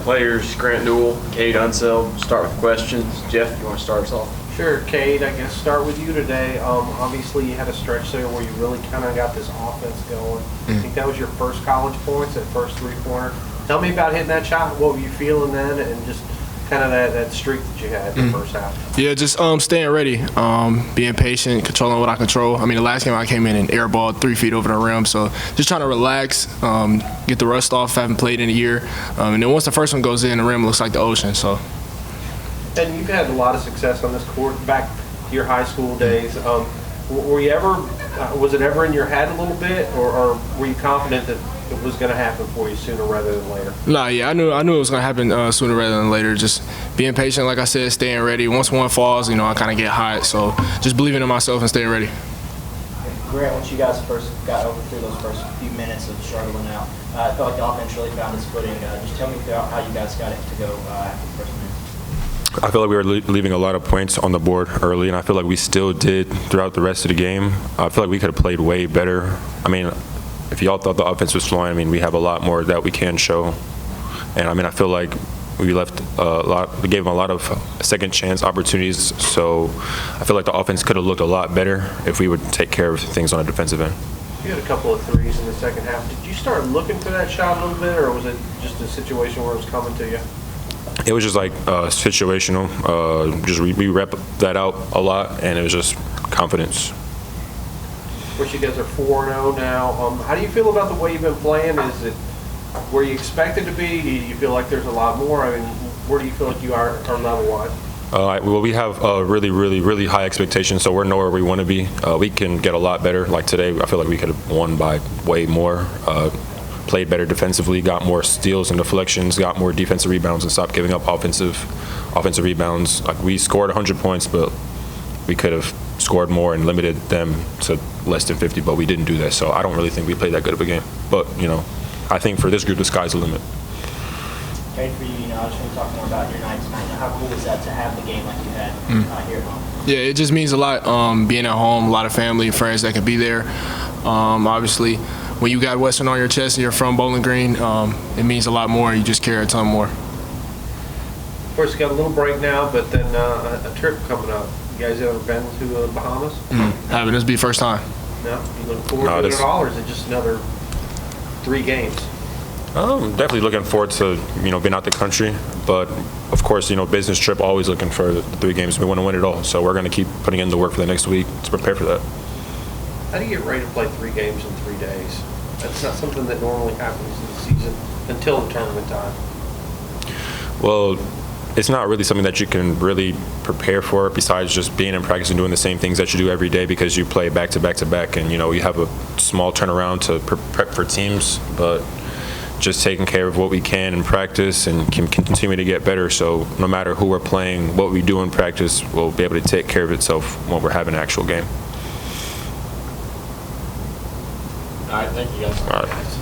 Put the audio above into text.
players, Grant Newell, Kade, Unseld. Start with questions. Jeff, you want to start us off? Sure, Kade, I guess start with you today. Obviously, you had a stretch there where you really kind of got this offense going. I think that was your first college points, that first three-pointer. Tell me about hitting that shot. What were you feeling then, and just kind of that streak that you had in the first half? Yeah, just staying ready, being patient, controlling what I control. I mean, the last game I came in and airballed 3 feet over the rim, so just trying to relax, get the rust off. Haven't played in a year, and then once the first one goes in, the rim looks like the ocean. So. And you've had a lot of success on this court back to your high school days. Were you ever, was it ever in your head a little bit, or were you confident that it was going to happen for you sooner rather than later? Nah, yeah, I knew it was going to happen sooner rather than later. Just being patient, like I said, staying ready. Once one falls, I kind of get hot. So just believing in myself and staying ready. Grant, once you guys first got over through those first few minutes of struggling out, I felt like the offense really found its footing. Just tell me how you guys got it to go after the first minute. I feel like we were leaving a lot of points on the board early, and I feel like we still did throughout the rest of the game. I feel like we could have played way better. I mean, if y'all thought the offense was flowing, I mean, we have a lot more that we can show. And I mean, I feel like we we gave them a lot of second chance opportunities. So I feel like the offense could have looked a lot better if we would take care of things on the defensive end. You had a couple of threes in the second half. Did you start looking for that shot a little bit, or was it just a situation where it was coming to you? It was just like situational. We rep that out a lot, and it was just confidence. Of course, you guys are 4-0 now. How do you feel about the way you've been playing? Is it where you expected to be? Do you feel like there's a lot more? I mean, where do you feel like you are level-wise? Well, we have really, really, really high expectations, so we're nowhere we want to be. We can get a lot better. Like today, I feel like we could have won by way more. Played better defensively, got more steals and deflections, got more defensive rebounds, and stopped giving up offensive rebounds. Like we scored 100 points, but we could have scored more and limited them to less than 50, but we didn't do that. So I don't really think we played that good of a game. But I think for this group, the sky's the limit. Okay, for you, I just want to talk more about your night tonight. How cool was that to have the game like you had here at home? Yeah, it just means a lot. Being at home, a lot of family and friends that can be there. Obviously, when you got Western on your chest and you're from Bowling Green, it means a lot more. You just care a ton more. Of course, you got a little break now, but then a trip coming up. You guys ever been to the Bahamas? Haven't. This will be the first time. No? You looking forward to it at all, or is it just another 3 games? Definitely looking forward to being out the country, but of course business trip. Always looking for the 3 games. We want to win it all, so we're going to keep putting in the work for the next week to prepare for that. How do you get ready to play 3 games in 3 days? That's not something that normally happens in the season until the tournament time. Well, it's not really something that you can really prepare for besides just being in practice and doing the same things that you do every day, because you play back to back to back, and you have a small turnaround to prep for teams, but just taking care of what we can in practice and can continue to get better. So no matter who we're playing, what we do in practice will be able to take care of itself when we're having an actual game. All right, thank you guys. All right.